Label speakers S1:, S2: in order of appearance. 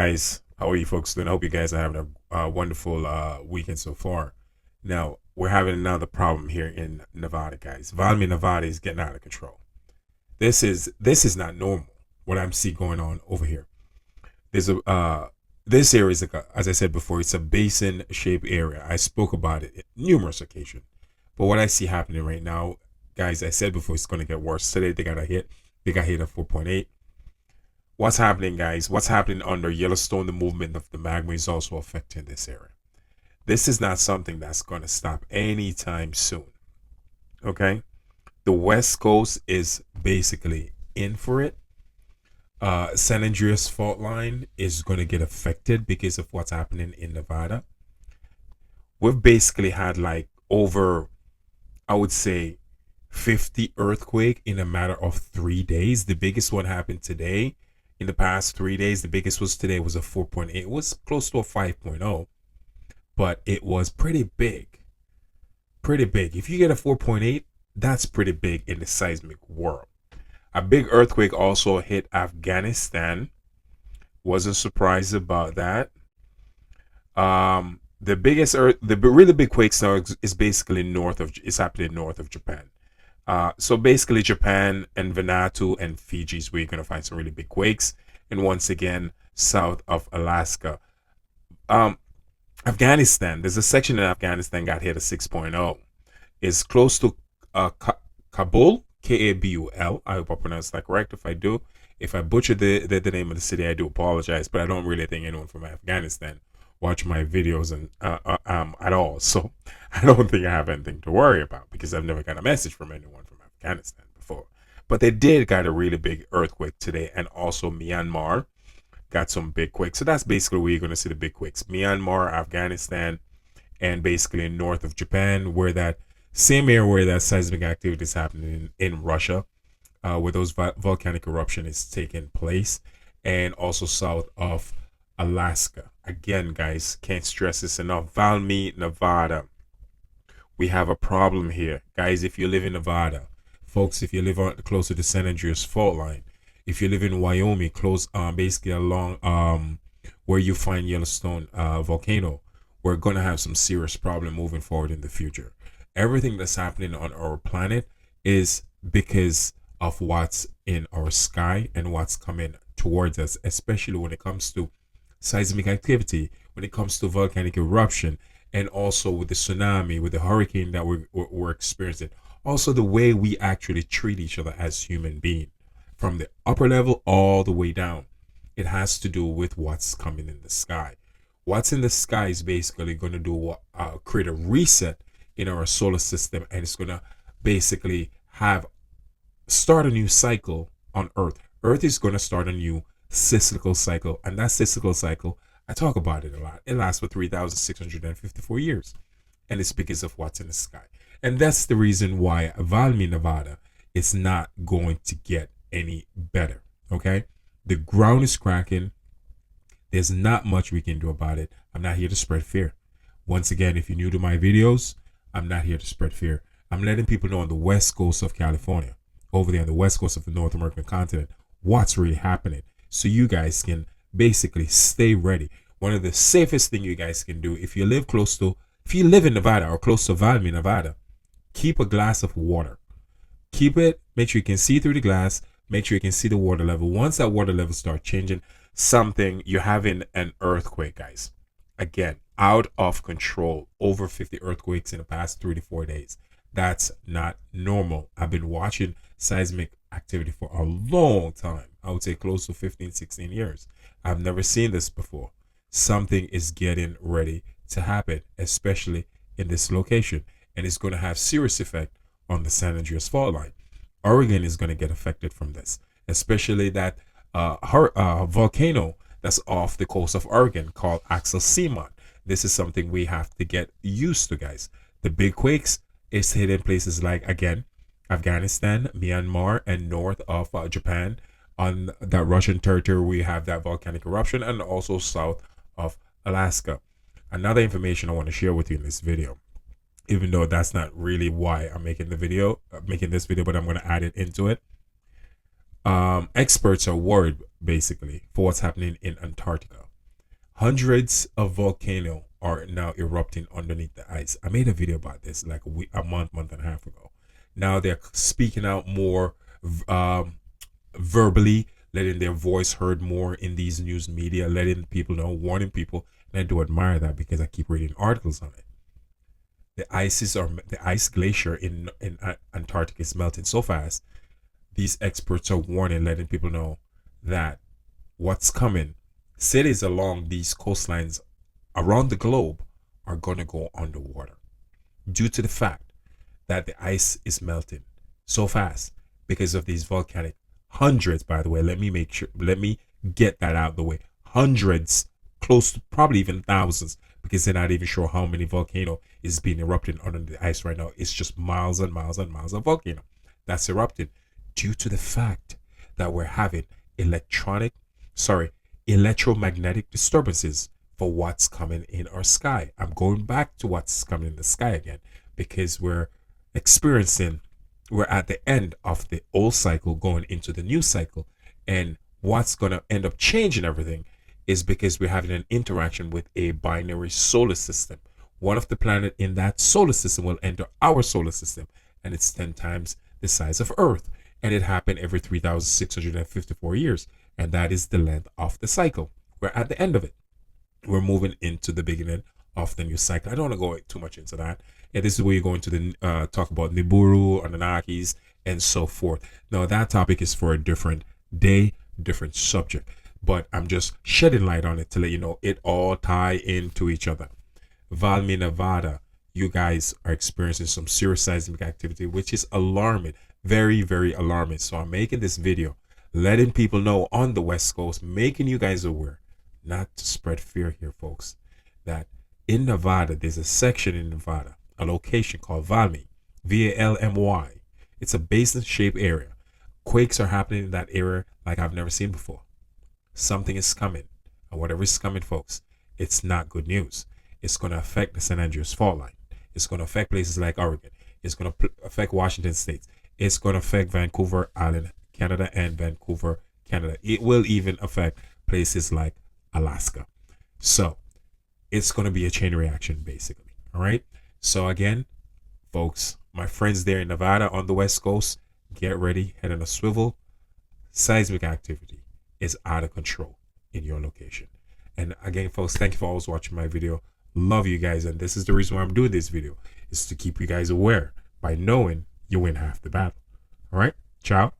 S1: Guys, how are you folks doing? I hope you guys are having a wonderful weekend so far. Now, we're having another problem here in Nevada, guys. Valy Nevada is getting out of control. This is not normal. What I'm seeing going on over here. There's a this area is like as I said before, it's a basin shaped area. I spoke about it numerous occasions. But what I see happening right now, guys, I said before, it's going to get worse. Today they got a hit. They got hit at 4.8. What's happening, guys? What's happening under Yellowstone? The movement of the magma is also affecting this area. This is not something that's going to stop anytime soon. Okay, the West Coast is basically in for it. San Andreas Faultline is going to get affected because of what's happening in Nevada. We've basically had like over, I would say, 50 earthquake in a matter of 3 days. The biggest one happened today. In the past 3 days, the biggest was today was a 4.8. It was close to a 5.0, but it was pretty big. Pretty big. If you get a 4.8, that's pretty big in the seismic world. A big earthquake also hit Afghanistan. Wasn't surprised about that. The biggest the really big quakes now is basically is happening north of Japan. So basically, Japan and Vanuatu and Fiji is where you're going to find some really big quakes. And once again, south of Alaska. Um, Afghanistan, there's a section in Afghanistan got hit at 6.0. It's close to Kabul, Kabul. I hope I pronounced that correct. If I butcher the name of the city, I do apologize. But I don't really think anyone from Afghanistan watch my videos and at all. So I don't think I have anything to worry about because I've never got a message from anyone from Afghanistan before. But they did got a really big earthquake today, and also Myanmar got some big quakes. So that's basically where you're going to see the big quakes: Myanmar, Afghanistan, and basically north of Japan, where that same area where that seismic activity is happening in Russia, where those volcanic eruption is taking place, and also south of Alaska. Again, guys, can't stress this enough. Valy, Nevada. We have a problem here. Guys, if you live in Nevada, folks, if you live closer to San Andreas Fault Line, if you live in Wyoming, close basically along where you find Yellowstone volcano, we're gonna have some serious problem moving forward in the future. Everything that's happening on our planet is because of what's in our sky and what's coming towards us, especially when it comes to seismic activity, when it comes to volcanic eruption, and also with the tsunami, with the hurricane that we're experiencing. Also, the way we actually treat each other as human beings, from the upper level all the way down, it has to do with what's coming in the sky. What's in the sky is basically going to do create a reset in our solar system, and it's going to basically have start a new cycle on Earth. Earth is going to start a new cyclical cycle, and that cyclical cycle, I talk about it a lot. It lasts for 3,654 years, and it's because of what's in the sky. And that's the reason why Valy, Nevada is not going to get any better. Okay, the ground is cracking. There's not much we can do about it. I'm not here to spread fear. Once again, if you're new to my videos, I'm not here to spread fear. I'm letting people know on the west coast of California, over there on the west coast of the North American continent, what's really happening, so you guys can basically stay ready. One of the safest thing you guys can do, if you live in Nevada or close to Valy, Nevada, keep a glass of water. Keep it, make sure you can see through the glass, make sure you can see the water level. Once that water level starts changing, you're having an earthquake, guys. Again, out of control, over 50 earthquakes in the past 3 to 4 days. That's not normal. I've been watching seismic activity for a long time. I would say close to 15, 16 years. I've never seen this before. Something is getting ready to happen, especially in this location. And it's going to have serious effect on the San Andreas Fault Line. Oregon is going to get affected from this, especially that volcano that's off the coast of Oregon called Axel Seamont. This is something we have to get used to, guys. The big quakes is hitting places like, again, Afghanistan, Myanmar, and north of Japan. On that Russian territory, we have that volcanic eruption, and also south of Alaska. Another information I want to share with you in this video, even though that's not really why I'm making this video, but I'm going to add it into it. Experts are worried basically for what's happening in Antarctica. Hundreds of volcanoes are now erupting underneath the ice. I made a video about this like a month and a half ago. Now they're speaking out more um, verbally, letting their voice heard more in these news media, letting people know, warning people. And I do admire that because I keep reading articles on it. The ice glacier in Antarctica is melting so fast. These experts are warning, letting people know that what's coming. Cities along these coastlines around the globe are gonna go underwater due to the fact that the ice is melting so fast because of these volcanic hundreds, by the way. Let me get that out of the way. Hundreds, close to probably even thousands, because they're not even sure how many volcano is being erupted under the ice right now. It's just miles and miles and miles of volcano that's erupted due to the fact that we're having electromagnetic disturbances for what's coming in our sky. I'm going back to what's coming in the sky again because we're at the end of the old cycle going into the new cycle. And what's going to end up changing everything is because we're having an interaction with a binary solar system. One of the planets in that solar system will enter our solar system, and it's 10 times the size of Earth. And it happened every 3,654 years. And that is the length of the cycle. We're at the end of it. We're moving into the beginning of the new cycle. I don't want to go too much into that. Yeah, this is where you're going to the talk about Nibiru, Anunnakis, and so forth. Now, that topic is for a different day, different subject. But I'm just shedding light on it to let you know it all tie into each other. Valy Nevada, you guys are experiencing some serious seismic activity, which is alarming. Very, very alarming. So I'm making this video, letting people know on the West Coast, making you guys aware, not to spread fear here, folks, that in Nevada, there's a section in Nevada, a location called Valy, Valmy. It's a basin-shaped area. Quakes are happening in that area like I've never seen before. Something is coming. And whatever is coming, folks, it's not good news. It's going to affect the San Andreas Faultline. It's going to affect places like Oregon. It's going to affect Washington State. It's going to affect Vancouver Island, Canada, and Vancouver, Canada. It will even affect places like Alaska. So it's going to be a chain reaction, basically. All right. So again, folks, my friends there in Nevada on the West Coast, get ready, head on a swivel. Seismic activity is out of control in your location. And again, folks, thank you for always watching my video. Love you guys. And this is the reason why I'm doing this video, is to keep you guys aware. By knowing, you win half the battle. All right. Ciao.